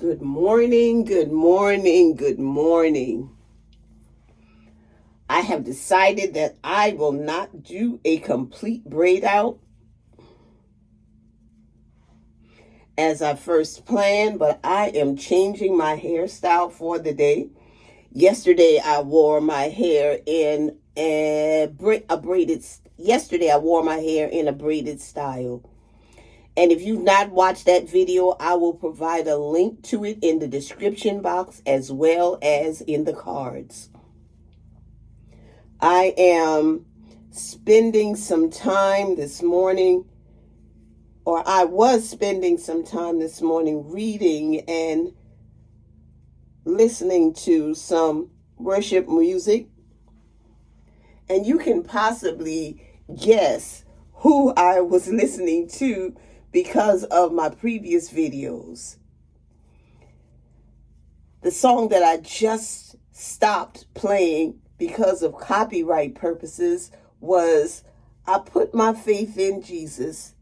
Good morning, good morning, good morning. I have decided that I will not do a complete braid out as I first planned, but I am changing my hairstyle for the day. Yesterday I wore my hair in a braided style. And if you've not watched that video, I will provide a link to it in the description box as well as in the cards. I am spending some time this morning, or I was spending some time this morning reading and listening to some worship music. And you can possibly guess who I was listening to because of my previous videos. The song that I just stopped playing because of copyright purposes was "I Put My Faith in Jesus,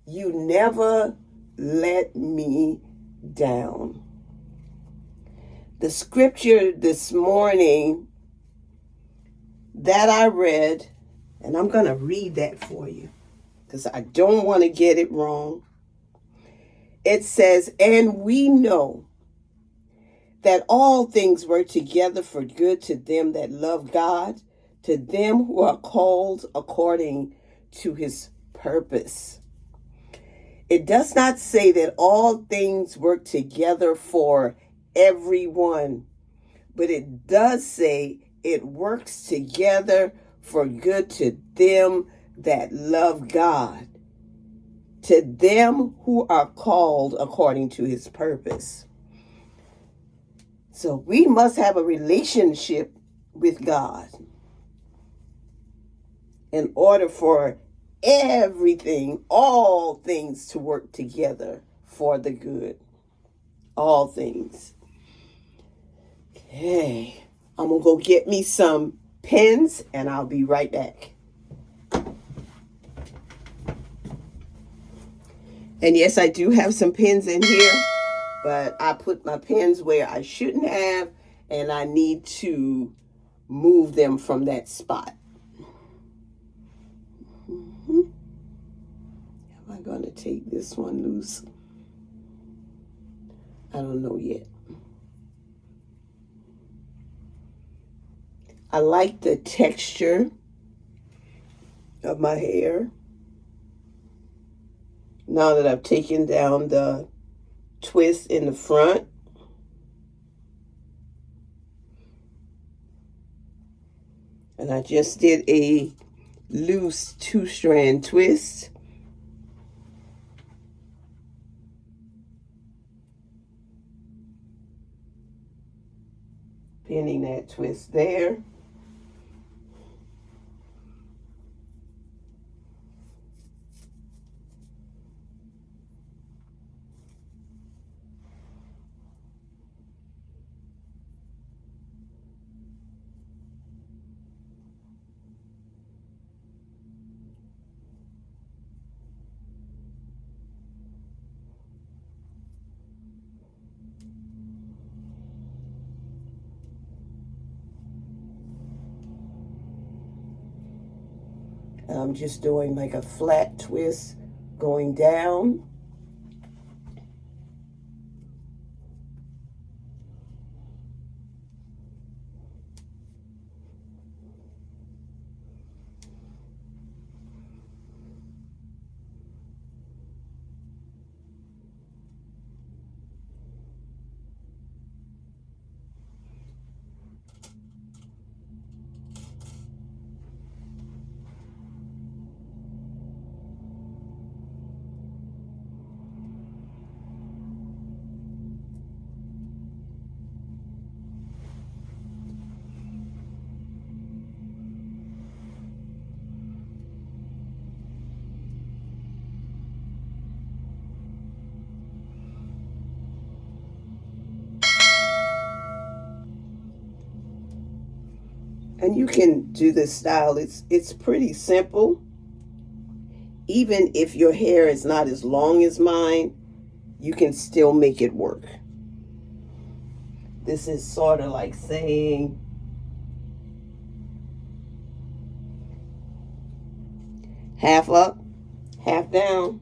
You Never Let Me Down." The scripture this morning that I read, and I'm going to read that for you because I don't want to get it wrong. It says, "And we know that all things work together for good to them that love God, to them who are called according to his purpose." It does not say that all things work together for everyone, but it does say it works together for good to them that love God, to them who are called according to his purpose. So we must have a relationship with God in order for everything, all things to work together for the good. All things. Okay, I'm going to go get me some pens and I'll be right back. And yes, I do have some pens in here, but I put my pens where I shouldn't have, and I need to move them from that spot. Am I going to take this one loose? I don't know yet. I like the texture of my hair. Now that I've taken down the twist in the front. And I just did a loose 2-strand twist. Pinning that twist there. I'm just doing like a flat twist going down. And you can do this style. It's pretty simple. Even if your hair is not as long as mine, you can still make it work. This is sort of like saying, half up, half down.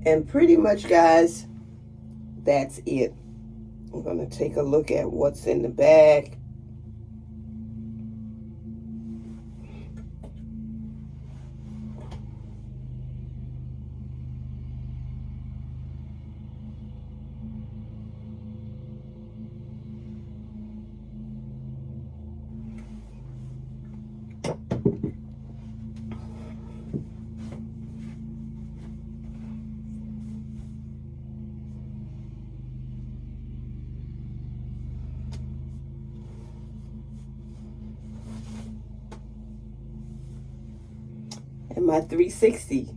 And pretty much, guys, that's it. I'm going to take a look at what's in the bag. And my 360.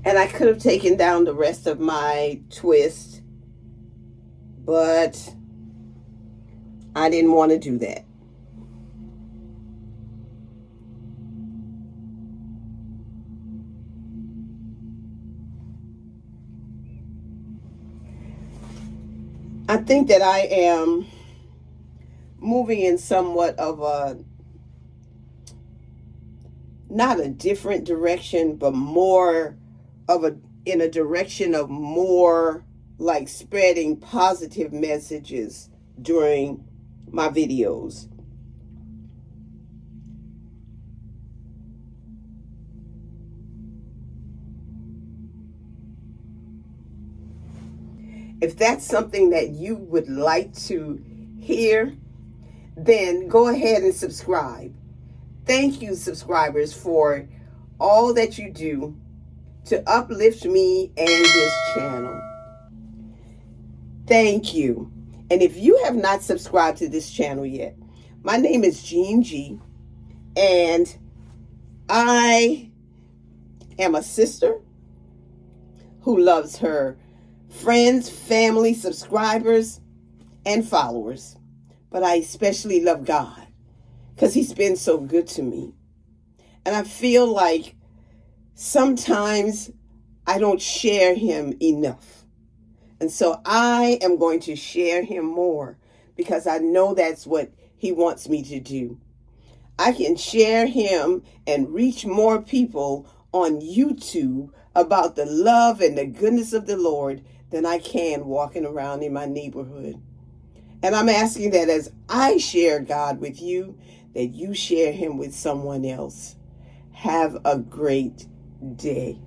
And I could have taken down the rest of my twist, but I didn't want to do that. I think that I am moving in somewhat of a, not a different direction, but more of in a direction of more like spreading positive messages during my videos. If that's something that you would like to hear, then go ahead and subscribe. Thank you, subscribers, for all that you do to uplift me and this channel. Thank you. And if you have not subscribed to this channel yet, my name is Jean G, and I am a sister who loves her friends, family, subscribers, and followers. But I especially love God because he's been so good to me. And I feel like sometimes I don't share him enough. And so I am going to share him more because I know that's what he wants me to do. I can share him and reach more people on YouTube about the love and the goodness of the Lord than I can walking around in my neighborhood. And I'm asking that as I share God with you, that you share him with someone else. Have a great day.